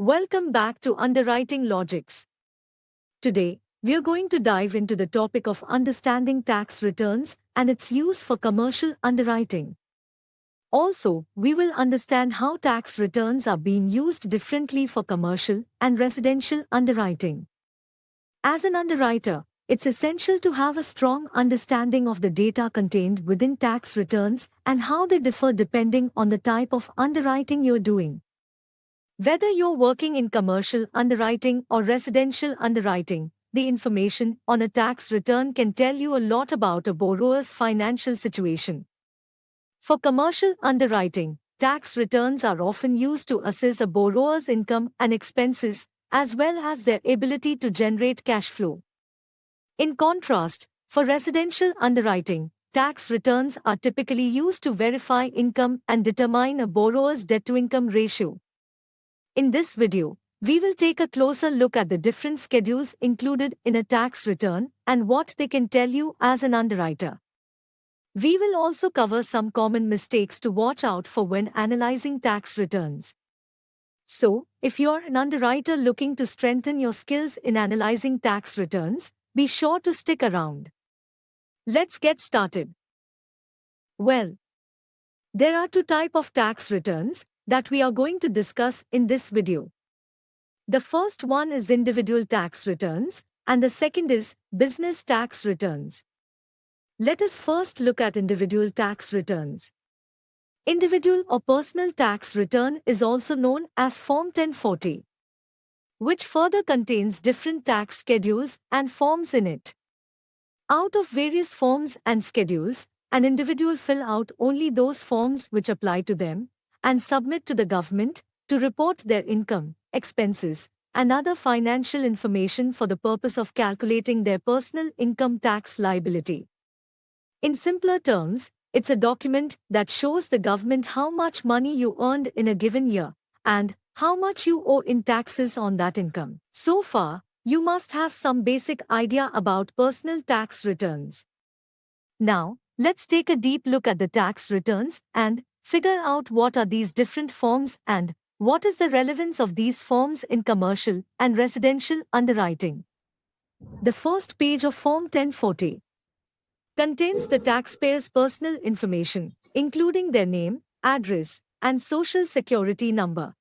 Welcome back to Underwriting Logix. Today, we are going to dive into the topic of understanding tax returns and its use for commercial underwriting. Also, we will understand how tax returns are being used differently for commercial and residential underwriting. As an underwriter, it's essential to have a strong understanding of the data contained within tax returns and how they differ depending on the type of underwriting you're doing. Whether you're working in commercial underwriting or residential underwriting, the information on a tax return can tell you a lot about a borrower's financial situation. For commercial underwriting, tax returns are often used to assess a borrower's income and expenses, as well as their ability to generate cash flow. In contrast, for residential underwriting, tax returns are typically used to verify income and determine a borrower's debt-to-income ratio. In this video, we will take a closer look at the different schedules included in a tax return and what they can tell you as an underwriter. We will also cover some common mistakes to watch out for when analyzing tax returns. So, if you're an underwriter looking to strengthen your skills in analyzing tax returns, be sure to stick around. Let's get started. Well, there are two types of tax returns that we are going to discuss in this video. The first one is individual tax returns, and the second is business tax returns. Let us first look at individual tax returns. Individual or personal tax return is also known as Form 1040, which further contains different tax schedules and forms in it. Out of various forms and schedules, an individual fill out only those forms which apply to them and submit to the government to report their income, expenses, and other financial information for the purpose of calculating their personal income tax liability. In simpler terms, it's a document that shows the government how much money you earned in a given year and how much you owe in taxes on that income. So far, you must have some basic idea about personal tax returns. Now, let's take a deep look at the tax returns and figure out what are these different forms and what is the relevance of these forms in commercial and residential underwriting. The first page of Form 1040 contains the taxpayer's personal information, including their name, address, and social security number.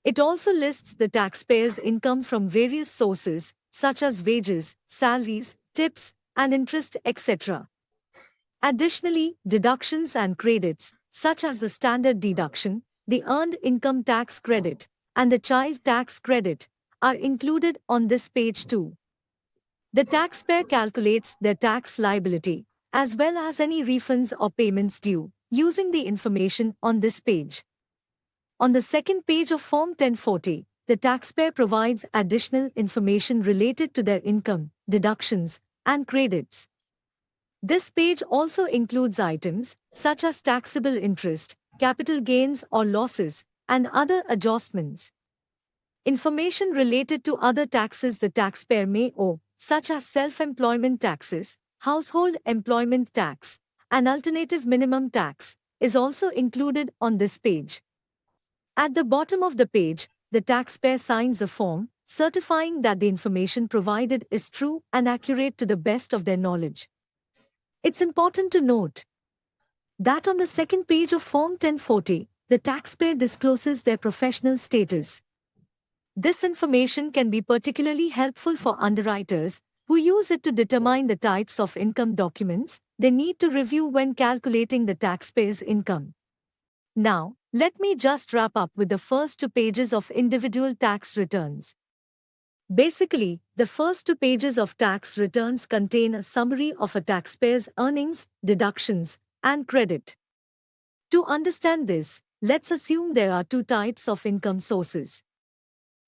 It also lists the taxpayer's income from various sources, such as wages, salaries, tips, and interest, etc. Additionally, deductions and credits, such as the standard deduction, the earned income tax credit, and the child tax credit, are included on this page too. The taxpayer calculates their tax liability, as well as any refunds or payments due, using the information on this page. On the second page of Form 1040, the taxpayer provides additional information related to their income, deductions, and credits. This page also includes items such as taxable interest, capital gains or losses, and other adjustments. Information related to other taxes the taxpayer may owe, such as self-employment taxes, household employment tax, and alternative minimum tax, is also included on this page. At the bottom of the page, the taxpayer signs a form, certifying that the information provided is true and accurate to the best of their knowledge. It's important to note that on the second page of Form 1040, the taxpayer discloses their professional status. This information can be particularly helpful for underwriters who use it to determine the types of income documents they need to review when calculating the taxpayer's income. Now, let me just wrap up with the first two pages of individual tax returns. Basically, the first two pages of tax returns contain a summary of a taxpayer's earnings, deductions, and credit. To understand this, let's assume there are two types of income sources.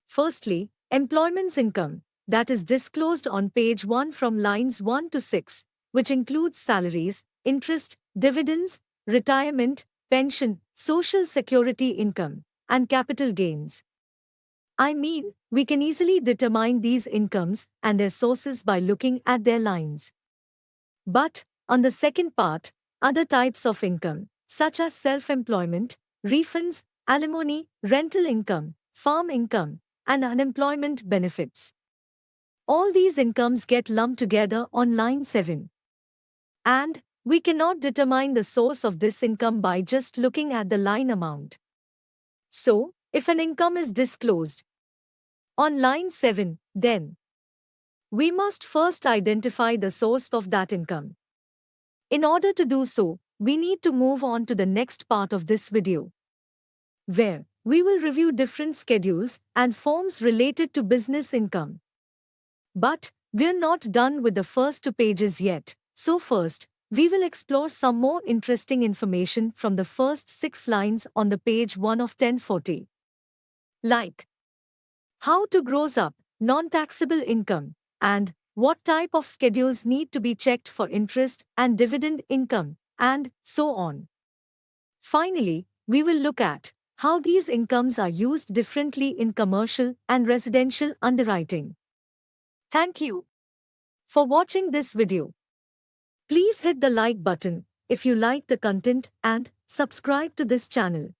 Firstly, employment's income, that is disclosed on page 1 from lines 1 to 6, which includes salaries, interest, dividends, retirement, pension, social security income, and capital gains. I mean, we can easily determine these incomes and their sources by looking at their lines. But, on the second part, other types of income, such as self-employment, refunds, alimony, rental income, farm income, and unemployment benefits. All these incomes get lumped together on line 7. And we cannot determine the source of this income by just looking at the line amount. So, if an income is disclosed on line 7, then we must first identify the source of that income. In order to do so, we need to move on to the next part of this video, where we will review different schedules and forms related to business income. But we're not done with the first 2 pages yet, so first, we will explore some more interesting information from the first 6 lines on the page 1 of 1040. Like how to gross up non-taxable income and what type of schedules need to be checked for interest and dividend income, and so on. Finally, we will look at how these incomes are used differently in commercial and residential underwriting. Thank you for watching this video. Please hit the like button if you like the content and subscribe to this channel.